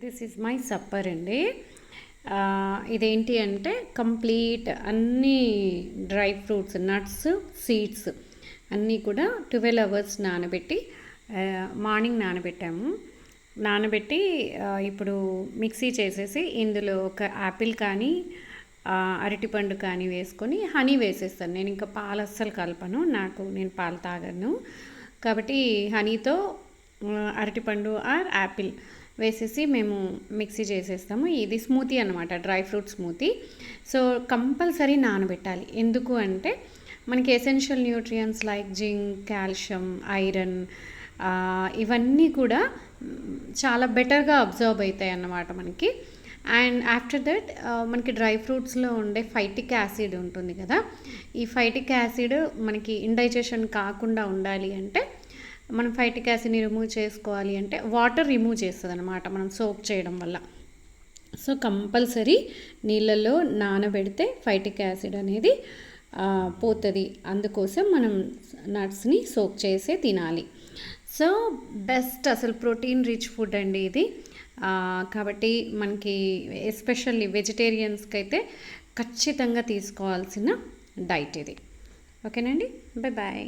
This is my supper అండి. ఇదేంటి అంటే కంప్లీట్ అన్నీ డ్రై ఫ్రూట్స్, నట్స్, సీడ్స్ అన్నీ కూడా 12 అవర్స్ నానబెట్టి మార్నింగ్ నానబెట్టాము. నానబెట్టి ఇప్పుడు మిక్సీ చేసేసి ఇందులో ఒక యాపిల్ కానీ అరటిపండు కానీ వేసుకొని హనీ వేసేస్తాను. నేను ఇంకా పాలు అస్సలు కలపను, నేను పాలు తాగను కాబట్టి హనీతో అరటిపండు ఆర్ యాపిల్ వేసేసి మేము మిక్సీ చేసేస్తాము. ఇది స్మూతీ అనమాట, dry fruit smoothie. So compulsory నానబెట్టాలి. ఎందుకు అంటే మనకి essential nutrients like zinc, calcium, iron ఇవన్నీ కూడా చాలా బెటర్గా అబ్జర్వ్ అవుతాయి అన్నమాట మనకి. అండ్ ఆఫ్టర్ దట్ మనకి డ్రై ఫ్రూట్స్లో ఉండే ఫైటిక్ యాసిడ్ ఉంటుంది కదా, ఈ ఫైటిక్ యాసిడ్ మనకి ఇండైజెషన్ కాకుండా ఉండాలి అంటే మనం ఫైటిక్ యాసిడ్ని రిమూవ్ చేసుకోవాలి అంటే వాటర్ రిమూవ్ చేస్తుంది అనమాట మనం సోక్ చేయడం వల్ల. సో కంపల్సరీ నీళ్ళల్లో నానబెడితే ఫైటిక్ యాసిడ్ అనేది పోతుంది. అందుకోసం మనం నట్స్ని సోక్ చేసే తినాలి. సో బెస్ట్, అసలు ప్రోటీన్ రిచ్ ఫుడ్ అండి ఇది. కాబట్టి మనకి ఎస్పెషల్లీ వెజిటేరియన్స్కి అయితే ఖచ్చితంగా తీసుకోవాల్సిన డైట్ ఇది. ఓకేనండి, బాయ్ బాయ్.